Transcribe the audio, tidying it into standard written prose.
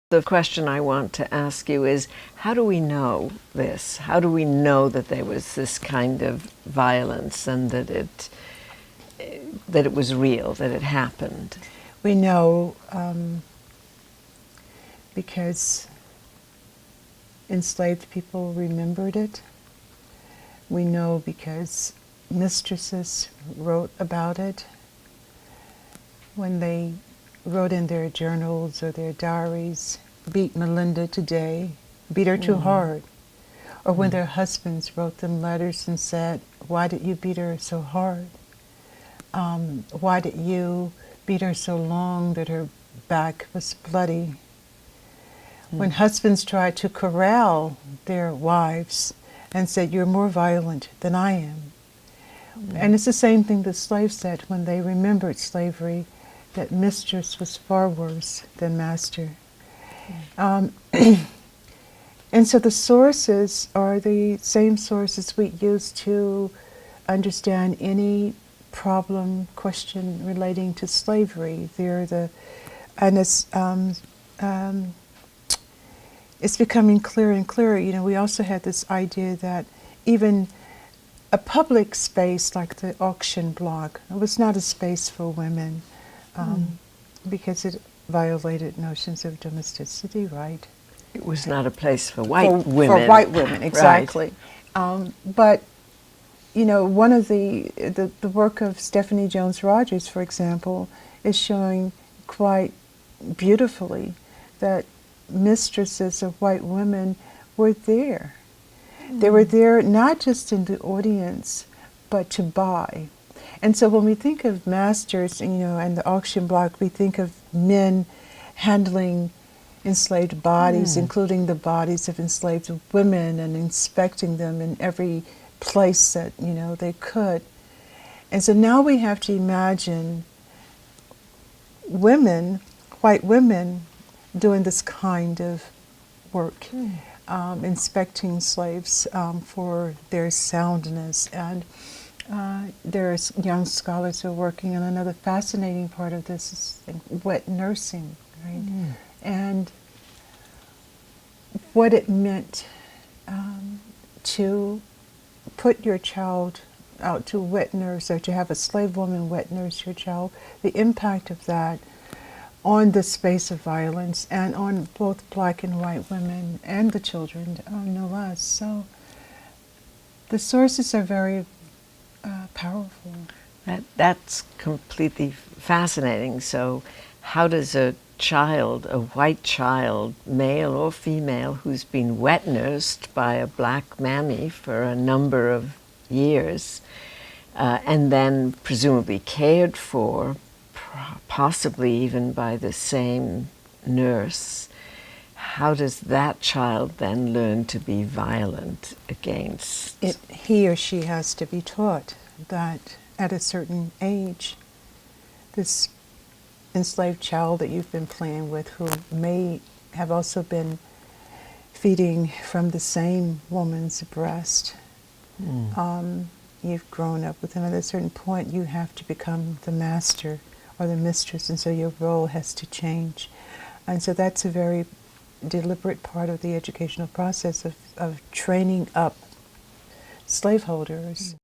The question I want to ask you is, how do we know this? How do we know that there was this kind of violence and that it was real, that it happened? We know because enslaved people remembered it. We know because mistresses wrote about it. When they wrote in their journals or their diaries, beat Melinda today, beat her too hard. Or when their husbands wrote them letters and said, why did you beat her so hard? Why did you beat her so long that her back was bloody? When husbands tried to corral their wives and said, you're more violent than I am. And it's the same thing the slaves said when they remembered slavery, that mistress was far worse than master. And so the sources are the same sources we use to understand any problem, question relating to slavery. It's becoming clearer and clearer. You know, we also had this idea that even a public space like the auction block was not a space for women. Because it violated notions of domesticity, right? It was not a place for white women. For white women, exactly. Right. But, you know, one of the work of Stephanie Jones Rogers, for example, is showing quite beautifully that mistresses of white women were there. They were there not just in the audience, but to buy. And so when we think of masters, you know, and the auction block, we think of men handling enslaved bodies, including the bodies of enslaved women, and inspecting them in every place that, you know, they could. And so now we have to imagine women, white women, doing this kind of work, inspecting slaves for their soundness. And there's young scholars who are working on another fascinating part of this, is wet nursing, right? And what it meant to put your child out to wet nurse, or to have a slave woman wet nurse your child, the impact of that on the space of violence and on both black and white women and the children, no less. So the sources are very powerful. That's completely fascinating. So how does a child, a white child, male or female, who's been wet nursed by a black mammy for a number of years, and then presumably cared for, possibly even by the same nurse, how does that child then learn to be violent against? He or she has to be taught that at a certain age, this enslaved child that you've been playing with, who may have also been feeding from the same woman's breast, you've grown up with him. At a certain point, you have to become the master or the mistress, and so your role has to change. And so that's a very deliberate part of the educational process of training up slaveholders.